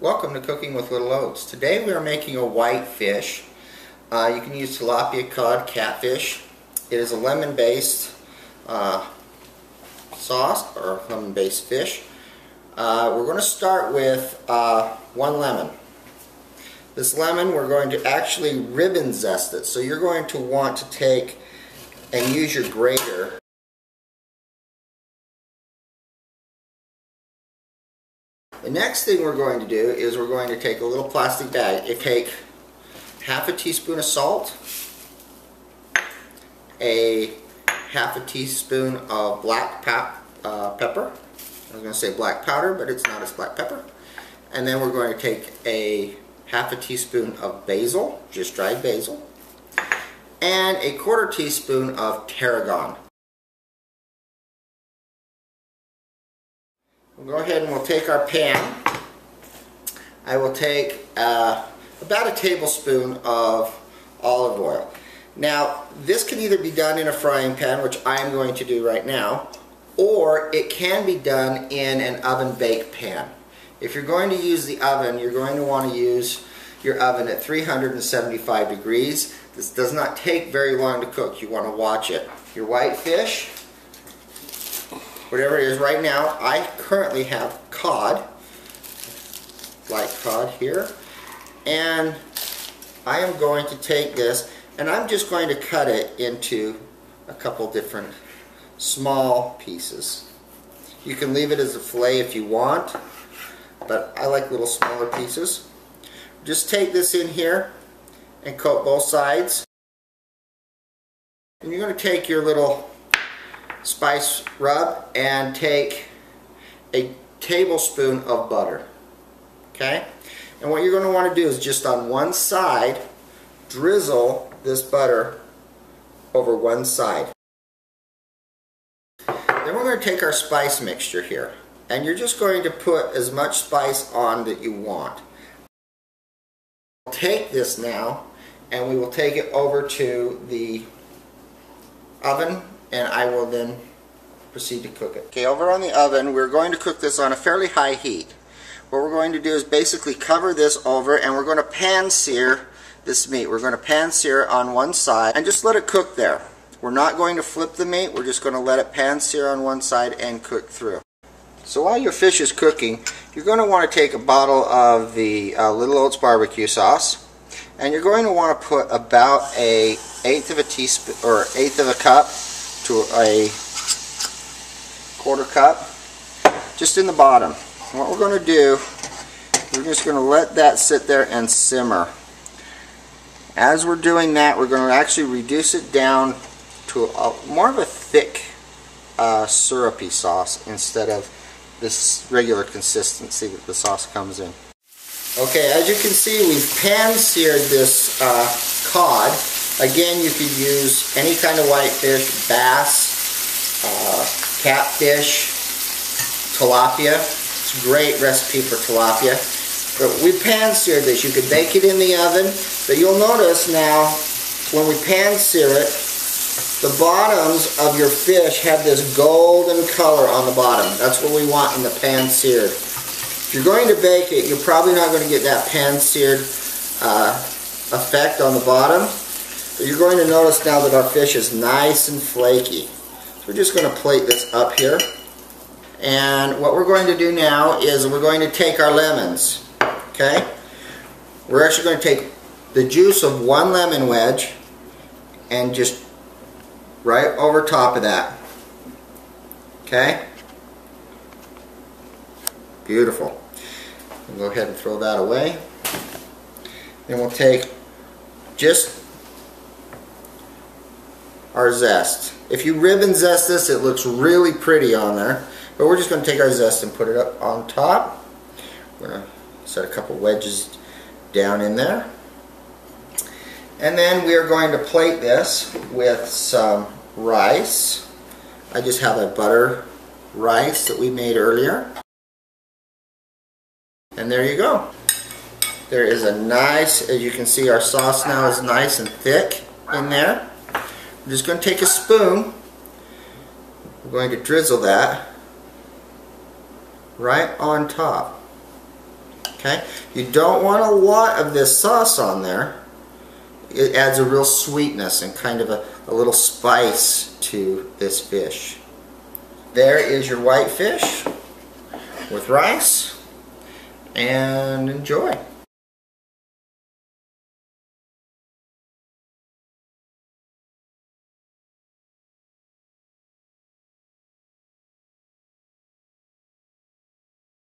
Welcome to Cooking with Little Oats. Today we are making a white fish. You can use tilapia, cod, catfish. It is a lemon-based sauce or lemon-based fish. We're going to start with one lemon. This lemon we're going to actually ribbon zest it. So you're going to want to take and use your grater. The next thing we're going to do is we're going to take a little plastic bag. Take half a teaspoon of salt, half a teaspoon of black pepper. I was going to say black powder, but it's not, it's black pepper. And then we're going to take half a teaspoon of basil, just dried basil, and a quarter teaspoon of tarragon. We'll go ahead and we'll take our pan. I will take about a tablespoon of olive oil. Now, this can either be done in a frying pan, which I am going to do right now, or it can be done in an oven baked pan. If you're going to use the oven, you're going to want to use your oven at 375 degrees. This does not take very long to cook. You want to watch it. Your white fish, whatever it is right now, I currently have cod, light cod here, and I am going to take this and I'm just going to cut it into a couple different small pieces. You can leave it as a fillet if you want, but I like little smaller pieces. Just take this in here and coat both sides, and you're going to take your little spice rub and take a tablespoon of butter. Okay? And what you're going to want to do is just on one side drizzle this butter over one side. Then we're going to take our spice mixture here, and you're just going to put as much spice on that you want. Take this now and we will take it over to the oven, and I will then proceed to cook it. Okay, over on the oven, we're going to cook this on a fairly high heat. What we're going to do is basically cover this over, and we're going to pan sear this meat. We're going to pan sear on one side and just let it cook there. We're not going to flip the meat, we're just going to let it pan sear on one side and cook through. So while your fish is cooking, you're going to want to take a bottle of the Little Oats barbecue sauce, and you're going to want to put about an eighth of a teaspoon or eighth of a cup to a quarter cup just in the bottom. And what we're going to do, we're just going to let that sit there and simmer. As we're doing that, we're going to actually reduce it down to more of a thick syrupy sauce instead of this regular consistency that the sauce comes in. Okay, as you can see, we've pan seared this cod. Again, you could use any kind of white fish, bass, catfish, tilapia. It's a great recipe for tilapia. But we pan seared this. You could bake it in the oven, but you'll notice now when we pan sear it, the bottoms of your fish have this golden color on the bottom. That's what we want in the pan seared. If you're going to bake it, you're probably not going to get that pan seared effect on the bottom. But you're going to notice now that our fish is nice and flaky. So we're just going to plate this up here. And what we're going to do now is we're going to take our lemons. Okay? We're actually going to take the juice of one lemon wedge and just right over top of that. Okay? Beautiful. We'll go ahead and throw that away. Then we'll take just our zest. If you ribbon zest this, it looks really pretty on there. But we're just going to take our zest and put it up on top. We're going to set a couple wedges down in there. And then we are going to plate this with some rice. I just have a butter rice that we made earlier. And there you go. There is a nice, as you can see, our sauce now is nice and thick in there. I'm just going to take a spoon. We're going to drizzle that right on top. Okay? You don't want a lot of this sauce on there. It adds a real sweetness and kind of a little spice to this fish. There is your white fish with rice, and enjoy.